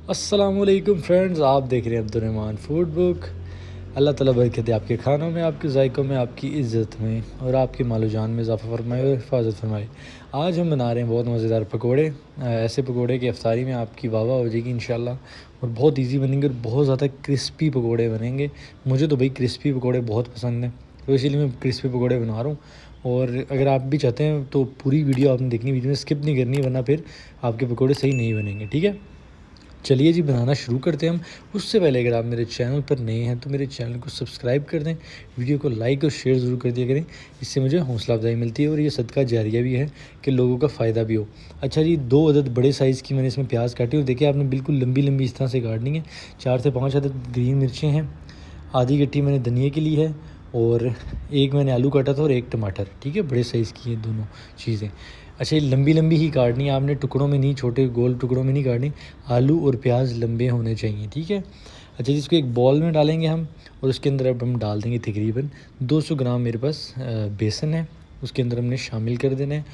अस्सलामुअलैकुम फ्रेंड्स, आप देख रहे हैं अब्दुर्रहमान फूड बुक। अल्लाह ताला बरकत दे आपके खानों में, आपके जायकों में, आपकी इज़्ज़त में और आपके मालो जान में इजाफ़ा फरमाए और हिफाजत फरमाए। आज हम बना रहे हैं बहुत मज़ेदार पकोड़े। ऐसे पकोड़े की अफ्तारी में आपकी वाह वाह हो जाएगी इंशाल्लाह। और बहुत इजी बनेंगे और बहुत ज़्यादा क्रिस्पी पकोड़े बनेंगे। मुझे तो भाई क्रिस्पी पकोड़े बहुत पसंद हैं, तो इसीलिए मैं क्रिस्पी पकोड़े बना रहा हूँ। और अगर आप भी चाहते हैं तो पूरी वीडियो आपने देखनी, वीडियो में स्किप नहीं करनी, वरना फिर आपके पकोड़े सही नहीं बनेंगे। ठीक है, चलिए जी बनाना शुरू करते हैं हम। उससे पहले अगर आप मेरे चैनल पर नए हैं तो मेरे चैनल को सब्सक्राइब कर दें, वीडियो को लाइक और शेयर ज़रूर कर दिया करें। इससे मुझे हौसला अफजाई मिलती है और ये सदका जारिया भी है कि लोगों का फ़ायदा भी हो। अच्छा जी, 2 अदद बड़े साइज़ की मैंने इसमें प्याज काटी और देखिए आपने बिल्कुल लंबी लंबी इस तरह से काटनी है। 4 से 5 अदद ग्रीन मिर्चें हैं, आधी गट्टी मैंने धनिया की ली है और एक मैंने आलू काटा था और एक टमाटर। ठीक है, बड़े साइज़ की ये दोनों चीज़ें। अच्छा, ये लंबी लंबी ही काटनी है आपने, टुकड़ों में नहीं, छोटे गोल टुकड़ों में नहीं काटनी। आलू और प्याज लंबे होने चाहिए। ठीक है। अच्छा, जिसको एक बॉल में डालेंगे हम और उसके अंदर अब हम डाल देंगे तकरीबन 200 ग्राम मेरे पास बेसन है, उसके अंदर हमने शामिल कर देना है।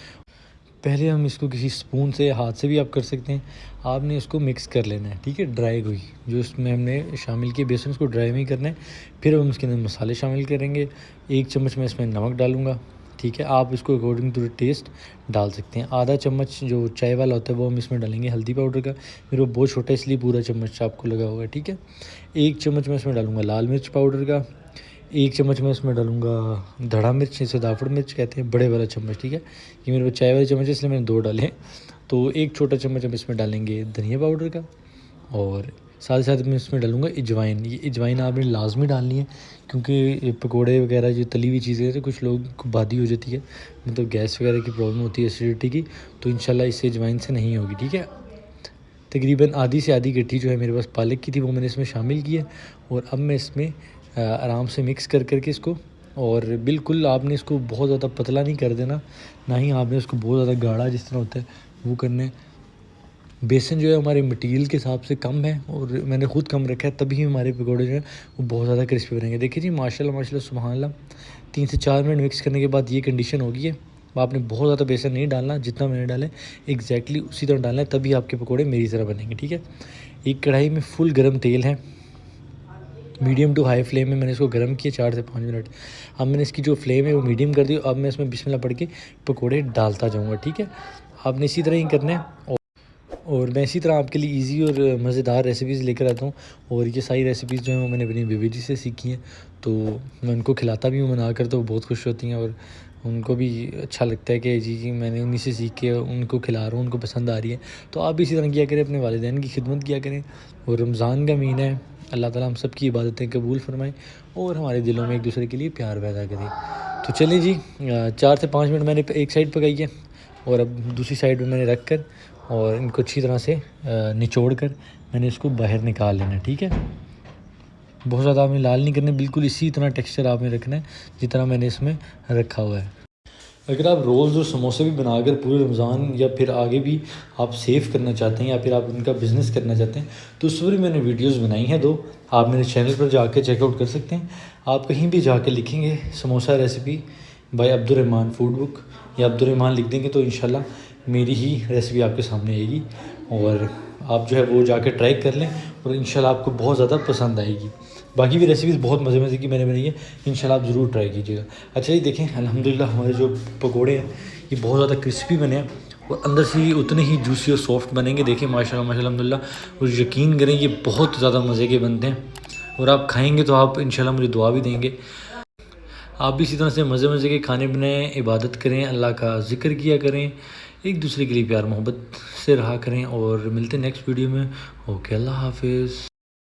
पहले हम इसको किसी स्पून से या हाथ से भी आप कर सकते हैं, आपने इसको मिक्स कर लेना है। ठीक है, ड्राई हुई जो इसमें हमने शामिल किए बेसन, उसको ड्राई में ही करना है। फिर हम उसके अंदर मसाले शामिल करेंगे। 1 चम्मच मैं इसमें नमक डालूँगा। ठीक है, आप इसको अकॉर्डिंग टू टेस्ट डाल सकते हैं। आधा चम्मच जो चाय वाला होता है वो हम इसमें डालेंगे हल्दी पाउडर का। मेरे वो बहुत छोटा इसलिए पूरा चम्मच आपको लगा होगा। ठीक है, 1 चम्मच मैं इसमें डालूँगा लाल मिर्च पाउडर का। 1 चम्मच मैं इसमें डालूँगा धड़ा मिर्च, जिसे दाफड़ मिर्च कहते हैं, बड़े वाला चम्मच। ठीक है, ये मेरे पास चाय वाले चम्मच है इसलिए मैंने 2 डाले हैं। तो 1 छोटा चम्मच हम इसमें डालेंगे धनिया पाउडर का और साथ ही साथ मैं इसमें डालूँगा अजवाइन। ये अजवाइन आपने लाजमी डालनी है क्योंकि ये पकोड़े वगैरह जो तली हुई चीज़ें हैं तो कुछ लोग को बादी हो जाती है, मतलब गैस वगैरह की प्रॉब्लम होती है, एसिडिटी की, तो इंशाल्लाह इससे अजवाइन से नहीं होगी। ठीक है, तकरीबन आधी से आधी गट्ठी जो है मेरे पास पालक की थी वो मैंने इसमें शामिल की है। और अब मैं इसमें आराम से मिक्स कर करके इसको, और बिल्कुल आपने इसको बहुत ज़्यादा पतला नहीं कर देना, ना ही आपने इसको बहुत ज़्यादा गाढ़ा जिस तरह होता है वो करना है। बेसन जो है हमारे मटीरियल के हिसाब से कम है और मैंने ख़ुद कम रखा है, तभी हमारे पकौड़े जो हैं वो बहुत ज़्यादा क्रिस्पी बनेंगे। देखिए जी, माशाल्लाह माशाल्लाह सुभान अल्लाह, 3 से 4 मिनट मिक्स करने के बाद ये कंडीशन होगी है। आपने बहुत ज़्यादा बेसन नहीं डालना, जितना मैंने डाला है एग्जैक्टली उसी तरह डालना है, तभी आपके पकौड़े मेरी तरह बनेंगे। ठीक है, एक कढ़ाई में फुल गर्म तेल है, मीडियम टू हाई फ्लेम में मैंने इसको गर्म किया 4 से 5 मिनट। अब मैंने इसकी जो फ्लेम है वो मीडियम कर दी। अब मैं इसमें बिस्मिल्लाह पढ़ के पकौड़े डालता जाऊँगा। ठीक है, आपने इसी तरह ही करना है और मैं इसी तरह आपके लिए इजी और मज़ेदार रेसिपीज़ लेकर आता हूँ। और ये सारी रेसिपीज़ जो हैं वो मैंने अपनी बेबी जी से सीखी हैं, तो मैं उनको खिलाता भी हूँ बनाकर, तो वो बहुत खुश होती हैं और उनको भी अच्छा लगता है कि जी मैंने उन्हीं से सीख के उनको खिला रहा हूँ, उनको पसंद आ रही है। तो आप भी इसी तरह किया करें, अपने वालिदैन की खिदमत किया करें। और रमज़ान का महीना है, अल्लाह ताला हम सब की इबादतें कबूल फरमाए और हमारे दिलों में एक दूसरे के लिए प्यार पैदा करे। तो चलिए जी, 4 से 5 मिनट मैंने एक साइड पकाई है और अब दूसरी साइड में मैंने रख कर और इनको अच्छी तरह से निचोड़ कर मैंने इसको बाहर निकाल लेना है। ठीक है, बहुत ज़्यादा आपने लाल नहीं करना, बिल्कुल इसी तरह टेक्सचर आपने रखना है जितना मैंने इसमें रखा हुआ है। अगर आप रोल्स और समोसे भी बनाकर पूरे रमज़ान या फिर आगे भी आप सेव करना चाहते हैं या फिर आप उनका बिज़नेस करना चाहते हैं तो उस पर भी मैंने वीडियोस बनाई हैं 2, आप मेरे चैनल पर जाके चेकआउट कर सकते हैं। आप कहीं भी जाके लिखेंगे samosa recipe by Abdurrahman food book या अब्दुर्रहमान लिख देंगे तो इंशाल्लाह मेरी ही रेसिपी आपके सामने आएगी और आप जो है वो जाकर ट्राई कर लें और इंशाल्लाह आपको बहुत ज़्यादा पसंद आएगी। बाकी भी रेसिपीज़ बहुत मज़े मज़े की मैंने बनाई है, इंशाल्लाह आप ज़रूर ट्राई कीजिएगा। अच्छा जी, देखें अल्हम्दुलिल्लाह हमारे जो पकोड़े हैं ये बहुत ज़्यादा क्रिस्पी बने हैं और अंदर से ये उतने ही जूसी और सॉफ्ट बनेंगे। देखिए माशाल्लाह माशाल्लाह अल्हम्दुलिल्लाह, और यकीन करें ये बहुत ज़्यादा मज़े के बनते हैं और आप खाएँगे तो आप इंशाल्लाह मुझे दुआ भी देंगे। आप भी इसी तरह से मज़े मज़े के खाने बनाएं, इबादत करें, अल्लाह का ज़िक्र किया करें, एक दूसरे के लिए प्यार मोहब्बत से रहा करें और मिलते हैं नेक्स्ट वीडियो में। ओके, अल्लाह हाफिज़।